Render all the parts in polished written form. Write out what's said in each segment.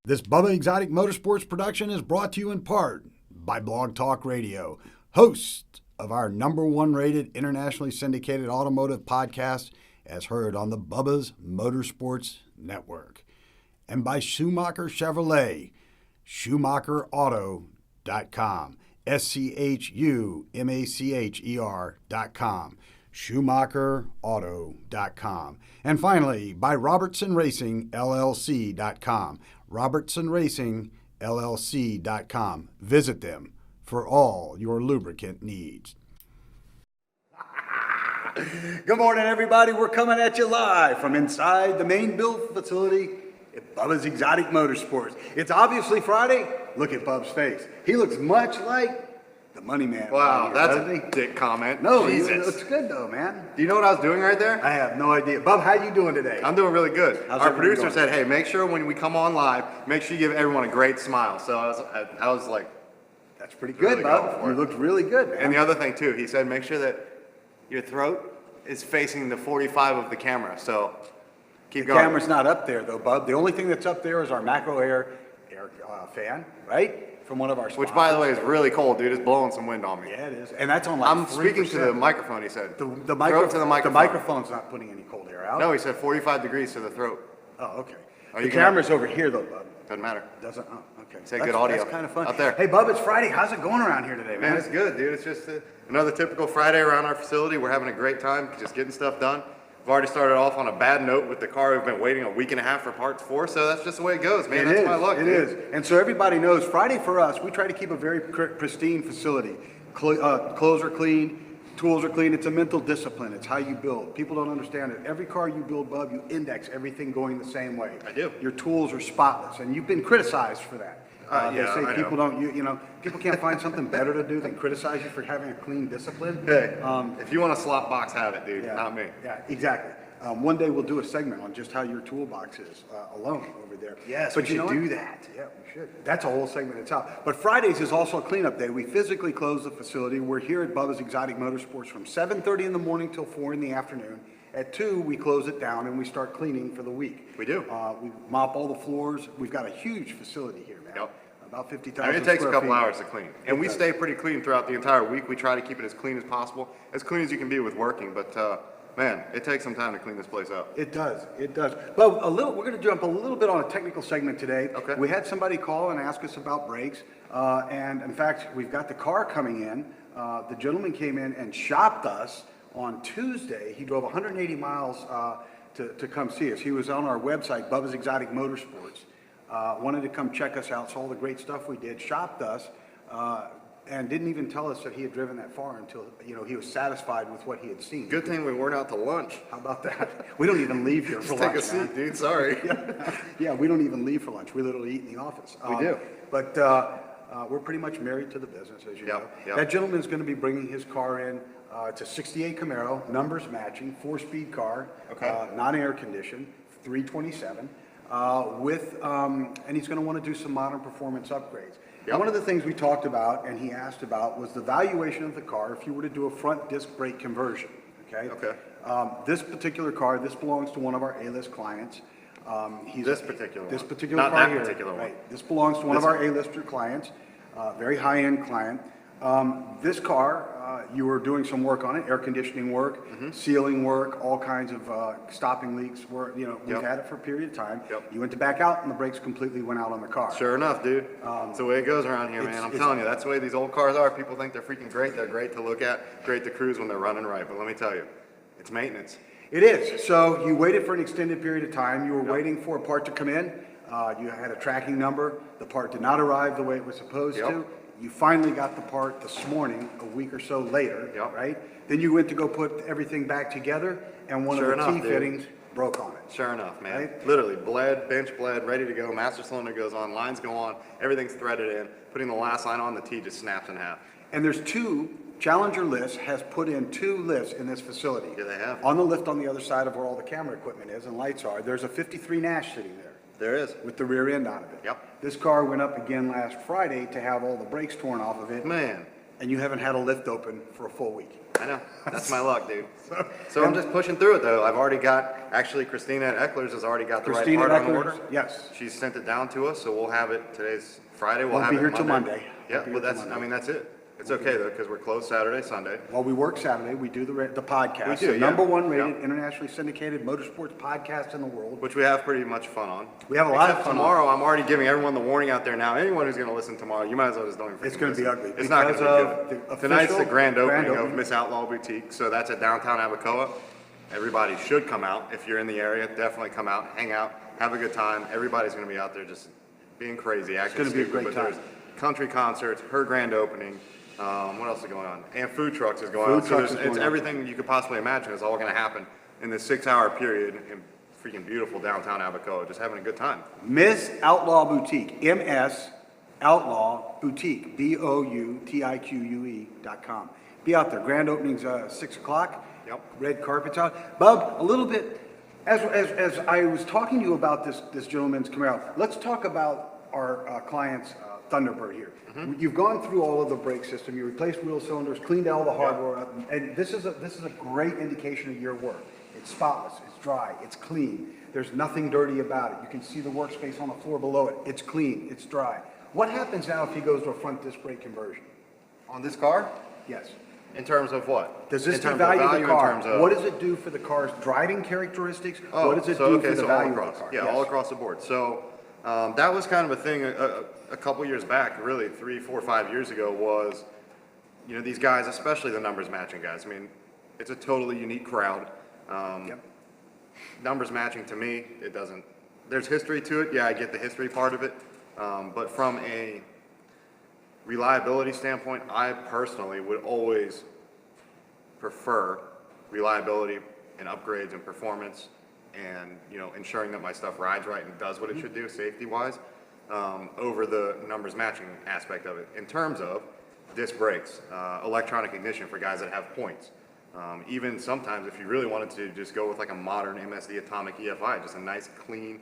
This Bubba Exotic Motorsports production is brought to you in part by Blog Talk Radio, host of our #1 rated internationally syndicated automotive podcast as heard on the Bubba's Motorsports Network, and by Schumacher Chevrolet, SchumacherAuto.com, Schumacher.com, SchumacherAuto.com, and finally by Robertson Racing LLC.com, RobertsonRacingLLC.com. Visit them for all your lubricant needs. Good morning, everybody. We're coming at you live from inside the main build facility at Bubba's Exotic Motorsports. It's obviously Friday. Look at Bub's face. He looks much like the money man. Wow, here, that's a dick comment. No, Jesus. He looks good though, man. Do you know what I was doing right there? I have no idea. Bub, how you doing today? I'm doing really good. How's Our everything producer going? said, hey, make sure when we come on live, make sure you give everyone a great smile. So I was like, That's pretty good, really Bub. going for You it. looked really good, man. and the other thing too, he said, make sure that your throat is facing the 45 of the camera. So keep The going. camera's not up there though, Bub. The only thing that's up there is our macro air fan, right? From one of our sponsors. Which, by the way, is really cold, dude. It's blowing some wind on me. Yeah, it is. And that's on like I'm 3%. speaking to the microphone, he said. The Throat microphone. to the microphone. The microphone's not putting any cold air out. No, he said 45 degrees to the throat. Oh, okay. Oh, The you can- camera's over here though, Bub. Doesn't matter. Doesn't? Oh, okay. Say good audio. That's kind of fun. Out there. Hey, Bub, it's Friday. How's it going around here today, man? Man, it's good, dude. It's just another typical Friday around our facility. We're having a great time, just getting stuff done. We've already started off on a bad note with the car we've been waiting a week and a half for parts for, so that's just the way it goes, man. That's my luck, It dude. is. And so everybody knows, Friday for us, we try to keep a very pristine facility. Clothes are clean, tools are clean. It's a mental discipline. It's how you build. People don't understand it. Every car you build, Bub, you index everything going the same way. I do. Your tools are spotless, and you've been criticized for that. Yeah, they say I people know. don't, you know, people can't find something better to do than criticize you for having a clean discipline. Hey, if you want a slop box, have it, dude. Yeah, Not me. Yeah, exactly. One day we'll do a segment on just how your toolbox is alone over there. Yes, But we you should know do what? that. Yeah, we should. That's a whole segment itself. But Fridays is also a cleanup day. We physically close the facility. We're here at Bubba's Exotic Motorsports from 7:30 in the morning till 4 in the afternoon. At 2, we close it down and we start cleaning for the week. We do. We mop all the floors. We've got a huge facility here, man. Yep. About 50,000 I mean, it takes a square couple feet. hours to clean. And It we does. stay pretty clean throughout the entire week. We try to keep it as clean as possible, as clean as you can be with working. But, man, it takes some time to clean this place up. It does, it does. But we're going to jump a little bit on a technical segment today. Okay. We had somebody call and ask us about brakes, and in fact, we've got the car coming in. The gentleman came in and shopped us on Tuesday. He drove 180 miles to come see us. He was on our website, Bubba's Exotic Motorsports. Wanted to come check us out, saw all the great stuff we did, shopped us, and didn't even tell us that he had driven that far until, you know, he was satisfied with what he had seen. Good thing we weren't out to lunch. How about that? We don't even leave here for Just lunch, take a man. seat, dude. Sorry. Yeah, we don't even leave for lunch. We literally eat in the office. We do. But we're pretty much married to the business, as you know. Yep. That gentleman's going to be bringing his car in. It's a 68 Camaro, numbers matching, 4-speed car, Okay. non-air conditioned, 327, and he's going to want to do some modern performance upgrades. Yep. One of the things we talked about and he asked about was the valuation of the car if you were to do a front disc brake conversion. Okay. Okay. This particular car, this belongs to one of our A-list clients. This particular This one. particular Not car that here. particular one. Right. This belongs to one of our A-lister clients, very high-end client. This car, you were doing some work on it, air conditioning work, sealing work, all kinds of stopping leaks. You know, we've Yep. had it for a period of time. Yep. You went to back out, and the brakes completely went out on the car. Sure enough, dude. It's the way it goes around here, man. I'm telling you, that's the way these old cars are. People think they're freaking great. They're great to look at, great to cruise when they're running right. But let me tell you, it's maintenance. It is. So you waited for an extended period of time. You were waiting for a part to come in. You had a tracking number. The part did not arrive the way it was supposed Yep. to. You finally got the part this morning, a week or so later, Yep. right? Then you went to go put everything back together, and one Sure of the enough, T dude. fittings broke on it. Sure enough, man. Right? Literally, bled, bench bled, ready to go. Master cylinder goes on, lines go on, everything's threaded in. Putting the last line on, the T just snaps in half. And there's two, Challenger Lifts has put in 2 lifts in this facility. Yeah, they have. On the lift on the other side of where all the camera equipment is and lights are, there's a 53 Nash sitting there. There is. with the rear end out of it. Yep. This car went up again last Friday to have all the brakes torn off of it, Man, and you haven't had a lift open for a full week. I know. That's my luck, dude. So I'm just pushing through it, though. I've already got, actually, Christina at Eckler's has already got the Christina right part on Eckler's, order. yes. She's sent it down to us, so we'll have it. Today's Friday. We'll Won't have be it here till Monday. Yeah, Won't be well, here till that's, I Monday. mean, that's it. It's okay, though, because we're closed Saturday, Sunday. Well, we work Saturday, we do the podcast. We do, the yeah. number one rated, Yeah. internationally syndicated motorsports podcast in the world. Which we have pretty much fun on. We have a lot of Except fun on. tomorrow, I'm already giving everyone the warning out there now. Anyone who's going to listen tomorrow, you might as well just don't even It's freaking gonna be listen. ugly It's not going because to of be good. the Tonight's the official grand opening of opening. Miss Outlaw Boutique, so that's at downtown Abacoa. Everybody should come out. If you're in the area, definitely come out, hang out, have a good time. Everybody's going to be out there just being crazy, acting gonna be a stupid. great But time. there's country concerts, her grand opening. What else is going on? And food trucks is going Food on. So trucks there's, is it's going on. everything you could possibly imagine is all going to happen in this 6-hour period in freaking beautiful downtown Abacoa, just having a good time. Miss Outlaw Boutique, MS Outlaw Boutique, BOUTIQUE.com. Be out there. Grand opening's 6 o'clock. Yep. Red carpet's out. Bub, a little bit, as I was talking to you about this gentleman's Camaro, let's talk about our client's Thunderbird here. Mm-hmm. You've gone through all of the brake system, you replaced wheel cylinders, cleaned all the hardware up, and this is a great indication of your work. It's spotless, it's dry, it's clean. There's nothing dirty about it. You can see the workspace on the floor below it. It's clean, it's dry. What happens now if he goes to a front disc brake conversion? On this car? Yes. In terms of what? Does this in terms of devalue value, the car? in terms of, What does it do for the car's driving characteristics? Oh, What does it so, do okay, for the so all value across. of the car? Yeah, Yes. all across the board. So that was kind of a thing a couple years back, really 3, 4, 5 years ago was, these guys, especially the numbers matching guys. I mean, it's a totally unique crowd. Yep. Numbers matching to me, it doesn't, there's history to it. Yeah, I get the history part of it. But from a reliability standpoint, I personally would always prefer reliability and upgrades and performance and, ensuring that my stuff rides right and does what it should do safety-wise, over the numbers matching aspect of it. In terms of disc brakes, electronic ignition for guys that have points. Even sometimes if you really wanted to just go with like a modern MSD Atomic EFI, just a nice clean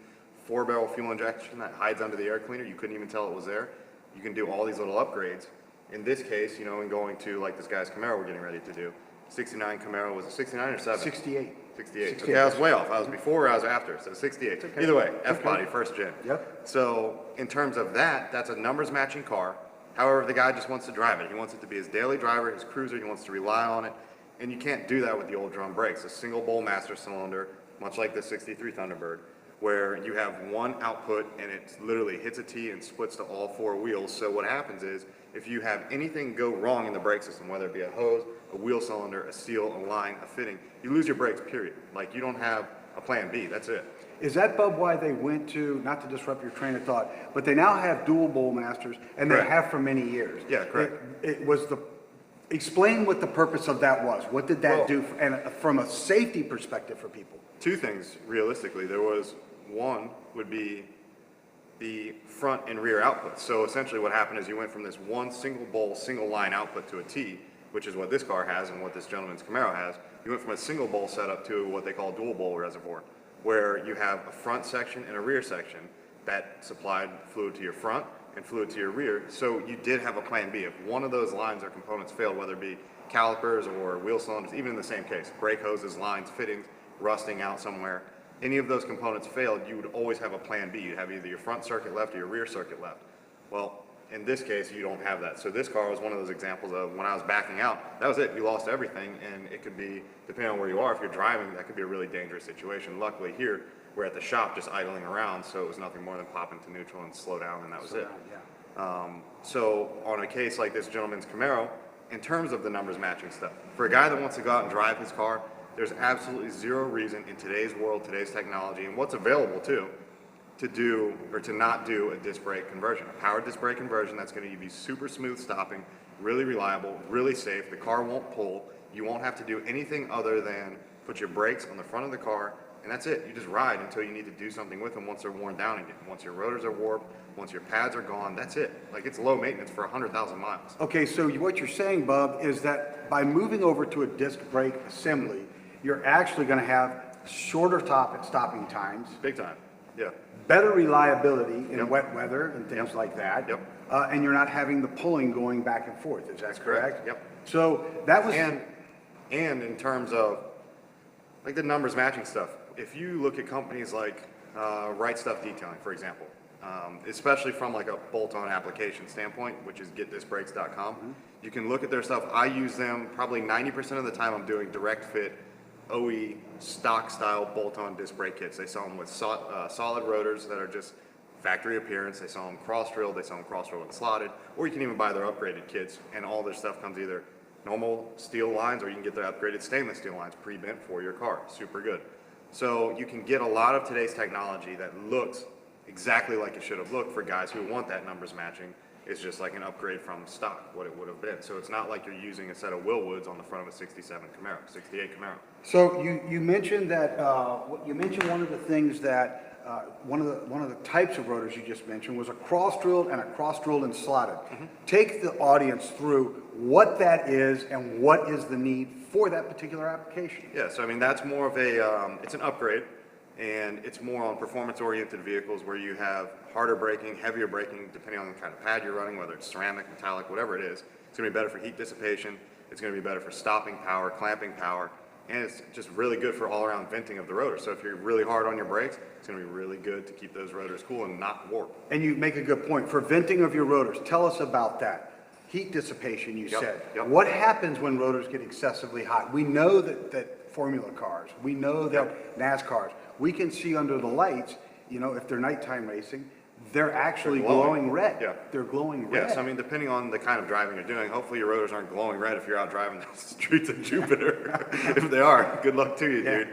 4-barrel fuel injection that hides under the air cleaner, you couldn't even tell it was there. You can do all these little upgrades. In this case, in going to like this guy's Camaro we're getting ready to do, 69 Camaro, was it 69 or 7? 68. 68. Okay, I was way off. I was before or I was after, so 68. okay. Either way, It's F-body, okay. first gen. Yep. So in terms of that, that's a numbers matching car. However, the guy just wants to drive it. He wants it to be his daily driver, his cruiser. He wants to rely on it. And you can't do that with the old drum brakes. A single bowl master cylinder, much like the 63 Thunderbird, where you have one output and it literally hits a T and splits to all 4 wheels. So what happens is, if you have anything go wrong in the brake system, whether it be a hose, a wheel cylinder, a seal, a line, a fitting, you lose your brakes, period. Like, you don't have a plan B, that's it. Is that, Bub, why they went to, not to disrupt your train of thought, but they now have dual bowl masters, and they Correct. have for many years? Yeah, correct. It was explain what the purpose of that was. What did that Well- do, and from a safety perspective for people? 2 things, realistically. There was, one would be the front and rear outputs. So essentially what happened is you went from this one single bowl, single line output to a T, which is what this car has and what this gentleman's Camaro has. You went from a single bowl setup to what they call dual bowl reservoir, where you have a front section and a rear section that supplied fluid to your front and fluid to your rear. So you did have a plan B. If one of those lines or components failed, whether it be calipers or wheel cylinders, even in the same case, brake hoses, lines, fittings, rusting out somewhere, any of those components failed, you would always have a plan B. You'd have either your front circuit left or your rear circuit left. Well, in this case, you don't have that. So this car was one of those examples of when I was backing out, that was it. You lost everything, and it could be, depending on where you are, if you're driving, that could be a really dangerous situation. Luckily here, we're at the shop just idling around, so it was nothing more than pop into neutral and slow down, and that was it. Yeah. So on a case like this gentleman's Camaro, in terms of the numbers matching stuff, for a guy that wants to go out and drive his car, there's absolutely zero reason in today's world, today's technology, and what's available too, to do or to not do a disc brake conversion. A power disc brake conversion that's going to be super smooth stopping, really reliable, really safe. The car won't pull. You won't have to do anything other than put your brakes on the front of the car, and that's it. You just ride until you need to do something with them once they're worn down again. Once your rotors are warped, once your pads are gone, that's it. Like, it's low maintenance for 100,000 miles. Okay, so what you're saying, Bub, is that by moving over to a disc brake assembly, you're actually going to have shorter stopping times, Big time. Yeah. better reliability in Yep. wet weather and things Yep. like that. Yep. And you're not having the pulling going back and forth. Is that That's correct. correct? Yep. So that was. And in terms of like the numbers matching stuff, if you look at companies like Right Stuff Detailing, for example, especially from like a bolt-on application standpoint, which is getthisbrakes.com, you can look at their stuff. I use them probably 90% of the time. I'm doing direct fit OE stock style bolt-on disc brake kits. They sell them with solid rotors that are just factory appearance. They sell them cross-drilled, they sell them cross-drilled and slotted, or you can even buy their upgraded kits, and all their stuff comes either normal steel lines, or you can get their upgraded stainless steel lines pre-bent for your car. Super good. So you can get a lot of today's technology that looks exactly like it should have looked for guys who want that numbers matching. It's just like an upgrade from stock, what it would have been. So it's not like you're using a set of Willwoods on the front of a 67 Camaro, 68 Camaro. So you mentioned that you mentioned one of the things that one of the types of rotors you just mentioned was a cross drilled and a cross drilled and slotted. Take the audience through what that is and what is the need for that particular application. Yeah, so I mean that's more of a it's an upgrade, and it's more on performance-oriented vehicles where you have harder braking, heavier braking, depending on the kind of pad you're running, whether it's ceramic, metallic, whatever it is. It's going to be better for heat dissipation. It's going to be better for stopping power, clamping power. And it's just really good for all-around venting of the rotor. So if you're really hard on your brakes, it's going to be really good to keep those rotors cool and not warp. And you make a good point. For venting of your rotors, tell us about that. Heat dissipation, you Yep, said. yep. What happens when rotors get excessively hot? We know that Formula cars, we know that NASCARs, we can see under the lights, you know, if they're nighttime racing, they're actually glowing red. Yeah. They're glowing red. Yes, I mean, depending on the kind of driving you're doing, hopefully your rotors aren't glowing red if you're out driving the streets of Jupiter. If they are, good luck to you, dude.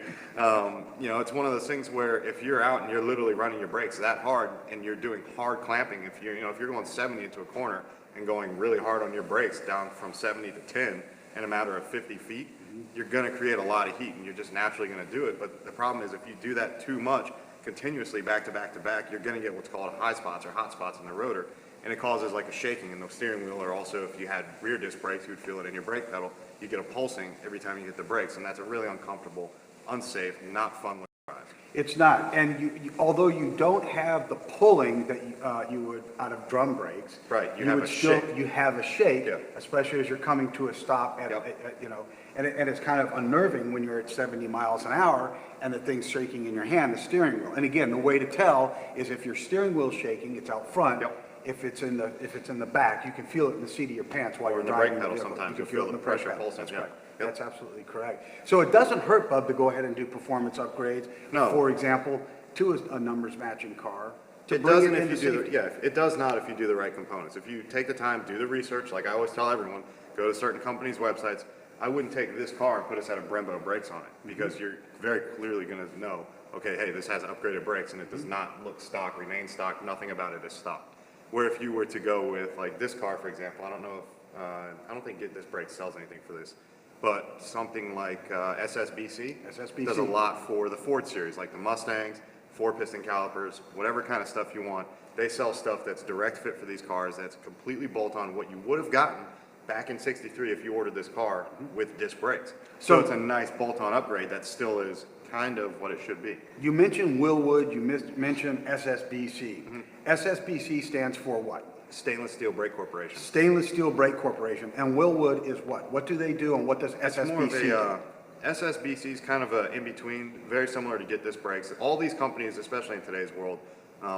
You know, it's one of those things where if you're out and you're literally running your brakes that hard and you're doing hard clamping, if you're, if you're going 70 into a corner and going really hard on your brakes down from 70 to 10 in a matter of 50 feet, you're going to create a lot of heat and you're just naturally going to do it. But the problem is if you do that too much, continuously back to back to back, you're going to get what's called high spots or hot spots in the rotor, and it causes like a shaking in the steering wheel, or also if you had rear disc brakes, you would feel it in your brake pedal. You get a pulsing every time you hit the brakes, and that's a really uncomfortable, unsafe, not fun way to drive. It's not, and you although you don't have the pulling that you would out of drum brakes, Right, you have would a still, shake. you have a shake, Yeah. especially as you're coming to a stop at, Yep. you know, and it's kind of unnerving when you're at 70 miles an hour and the thing's shaking in your hand, the steering wheel. And again, the way to tell is if your steering wheel's shaking, it's out front. Yep. If it's in the back, you can feel it in the seat of your pants while Or you're in the driving brake pedal vehicle. sometimes, You can you'll feel it in the feel the brake pressure pedal. pulsing, That's yeah. correct. Yep. That's absolutely correct. So it doesn't hurt, Bub, to go ahead and do performance upgrades. No. For example, to a numbers matching car. To It bring doesn't if into you do safety. it does not if you do the right components. If you take the time, do the research, like I always tell everyone, go to certain companies' websites. I wouldn't take this car and put a set of Brembo brakes on it, because you're very clearly going to know, okay, hey, this has upgraded brakes and it does not look stock, remain stock, nothing about it is stock. Where if you were to go with like this car, for example, I don't know if, I don't think Get This Brake sells anything for this, but something like SSBC does a lot for the Ford series, like the Mustangs, 4-piston calipers, whatever kind of stuff you want. They sell stuff that's direct fit for these cars, that's completely bolt-on what you would have gotten back in '63 if you ordered this car with disc brakes. So it's a nice bolt-on upgrade that still is kind of what it should be. You mentioned Willwood, you mentioned SSBC. SSBC stands for what? Stainless Steel Brake Corporation. Stainless Steel Brake Corporation. And Willwood is what? What do they do and what does It's more of SSBC do? a, SSBC is kind of a in-between, very similar to Get This Brakes. All these companies, especially in today's world,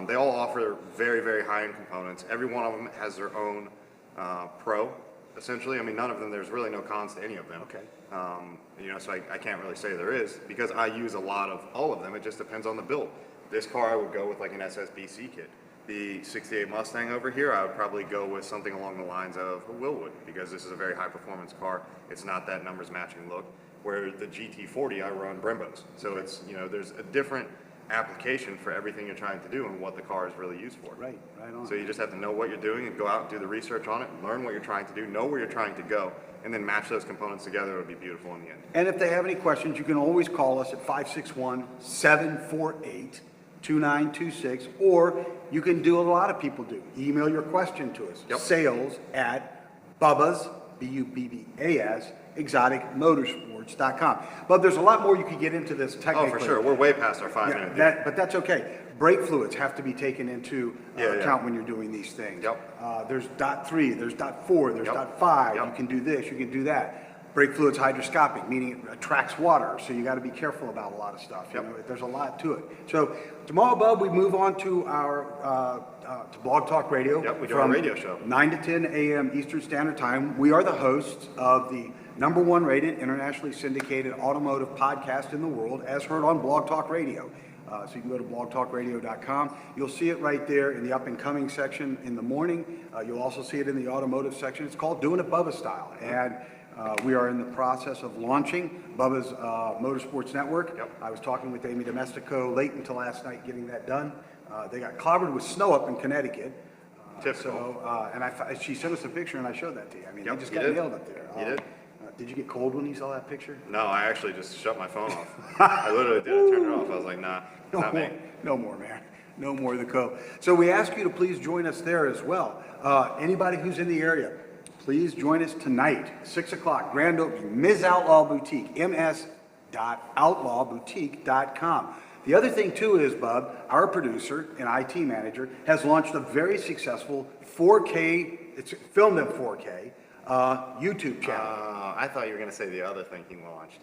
they all offer very, very high-end components. Every one of them has their own pro, essentially. I mean, none of them, there's really no cons to any of them. Okay. So I can't really say there is, because I use a lot of all of them. It just depends on the build. This car I would go with like an SSBC kit. The 68 Mustang over here, I would probably go with something along the lines of a Willwood, because this is a very high performance car. It's not that numbers matching look. Where the GT40, I run Brembos. So it's, there's a different application for everything you're trying to do and what the car is really used for. Right on. So you just have to know what you're doing and go out and do the research on it, learn what you're trying to do, know where you're trying to go, and then match those components together. It'll be beautiful in the end. And if they have any questions, you can always call us at 561-748-2926, or you can do what a lot of people do. Email your question to us. Yep. Sales at Bubba's, Bubbas, exoticmotorsports.com. But there's a lot more you could get into this technically. Oh, for sure. We're way past our 5-minute deal. But that's okay. Brake fluids have to be taken into account when you're doing these things. Yep. There's .3, there's .4, there's Yep. .5. Yep. You can do this, you can do that. Brake fluid's hydroscopic, meaning it attracts water, so you got to be careful about a lot of stuff. Yep. You know, there's a lot to it. So tomorrow, Bub, we move on to our to Blog Talk Radio. Yep, we do our radio show. 9 to 10 a.m. Eastern Standard Time. We are the hosts of the #1 rated, internationally syndicated automotive podcast in the world, as heard on Blog Talk Radio. So you can go to blogtalkradio.com. You'll see it right there in the up and coming section in the morning. You'll also see it in the automotive section. It's called Doing It Bubba Style. And we are in the process of launching Bubba's Motorsports Network. Yep. I was talking with Amy Domestico late into last night getting that done. They got clobbered with snow up in Connecticut. Typical. So, she sent us a picture and I showed that to you. I mean, Yep, they just you got did. nailed up there. You did. Did you get cold when you saw that picture? No, I actually just shut my phone off. I literally did. I turned it off. I was like, nah, not me. No more, man. No more of the co. So we ask you to please join us there as well. Anybody who's in the area, please join us tonight, 6 o'clock, grand opening, Ms. Outlaw Boutique, ms.outlawboutique.com. The other thing too is, Bub, our producer and IT manager has launched a very successful 4K, it's filmed in 4K, YouTube channel. I thought you were going to say the other thing he launched.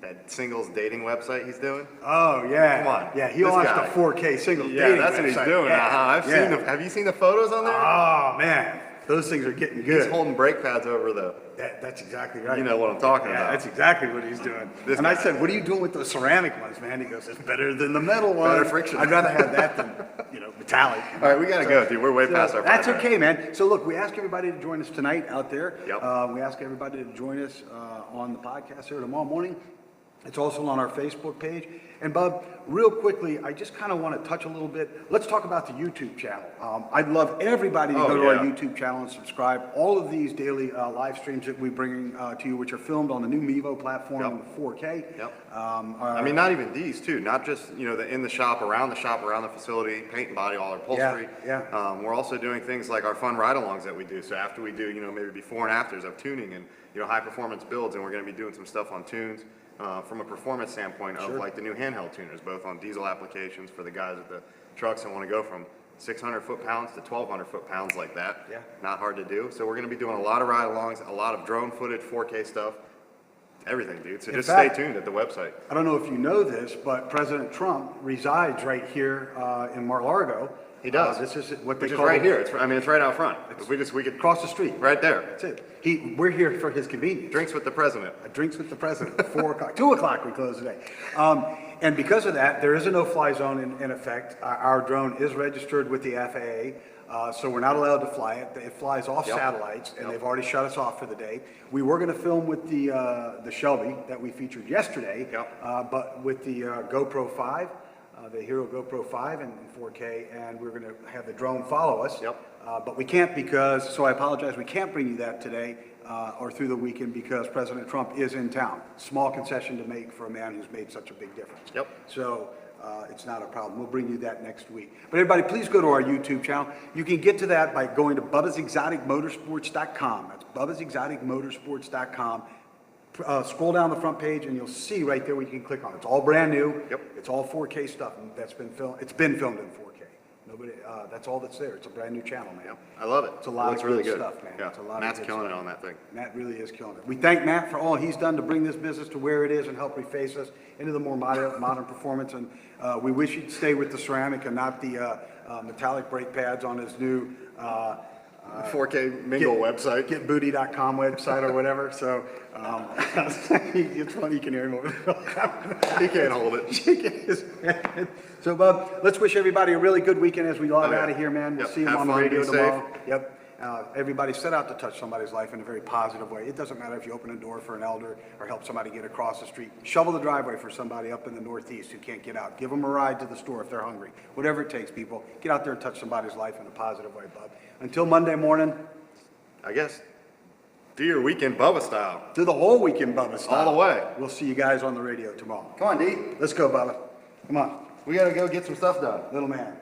That singles dating website he's doing. Oh, yeah. Come on. Yeah, he This launched guy. a 4K single Yeah, dating that's what he's website. doing. Yeah. I've seen them. Have you seen the photos on there? Oh, man. Those things are getting good. He's holding brake pads over the. That's exactly right. You know what I'm talking Yeah, about. that's exactly what he's doing. This And I guy. said, what are you doing with those ceramic ones, man? He goes, it's better than the metal ones. Better friction. I'd rather have that than, metallic. All right, we got to go, dude. We're way past our. That's 5 minutes. okay, man. So look, we ask everybody to join us tonight out there. Yep. We ask everybody to join us on the podcast here tomorrow morning. It's also on our Facebook page. And Bub, real quickly, I just kind of want to touch a little bit. Let's talk about the YouTube channel. I'd love everybody to go to our YouTube channel and subscribe. All of these daily live streams that we bring to you, which are filmed on the new Mevo platform in 4K. Yep. I mean, not even these too. Not just in the shop, around the facility, paint and body, all our upholstery. Yeah. We're also doing things like our fun ride-alongs that we do. So after we do, maybe before and afters of tuning and high performance builds, and we're going to be doing some stuff on tunes. From a performance standpoint of like the new handheld tuners, both on diesel applications for the guys with the trucks that want to go from 600 foot-pounds to 1,200 foot-pounds like that. Yeah. Not hard to do. So we're going to be doing a lot of ride-alongs, a lot of drone footage, 4K stuff, everything, dude. So just stay tuned at the website. I don't know if you know this, but President Trump resides right here in Mar-a-Lago. He does. This is what they Which is call right here. It's right out front. We could across the street. right there. That's it. We're here for his convenience. Drinks with the president. Drinks with the president. 4 o'clock, 2 o'clock we close today. And because of that, there is a no-fly zone in effect. Our drone is registered with the FAA, so we're not allowed to fly it. It flies off satellites, and they've already shut us off for the day. We were going to film with the Shelby that we featured yesterday, but with the GoPro 5. The Hero GoPro 5 in 4K, and we're going to have the drone follow us. But we can't so I apologize, we can't bring you that today or through the weekend because President Trump is in town. Small concession to make for a man who's made such a big difference. So it's not a problem. We'll bring you that next week. But everybody, please go to our YouTube channel. You can get to that by going to bubbasexoticmotorsports.com. That's bubbasexoticmotorsports.com. Scroll down the front page and you'll see right there what you can click on. It's all brand new. It's all 4K stuff that's been filmed. It's been filmed in 4K. Nobody. That's all that's there. It's a brand new channel, man. I love it. It's a lot of really good good stuff, man. Yeah. It's a lot Matt's of good killing stuff. it on that thing. Matt really is killing it. We thank Matt for all he's done to bring this business to where it is and help reface us into the more modern performance. And we wish he'd stay with the ceramic and not the metallic brake pads on his new 4K Mingle website. Getbooty.com website or whatever. So it's funny, you can hear him over there. He can't hold it. Shaking his head. So, Bub, let's wish everybody a really good weekend as we log out of here, man. We'll see you Have on the fun, radio be tomorrow. safe. Everybody set out to touch somebody's life in a very positive way. It doesn't matter if you open a door for an elder or help somebody get across the street. Shovel the driveway for somebody up in the Northeast who can't get out. Give them a ride to the store if they're hungry. Whatever it takes, people. Get out there and touch somebody's life in a positive way, Bub. Until Monday morning, I guess, do your weekend Bubba style. do the whole weekend, Bubba style. All the way. We'll see you guys on the radio tomorrow. Come on, D. Let's go, Bubba. Come on, We got to go get some stuff done. little man.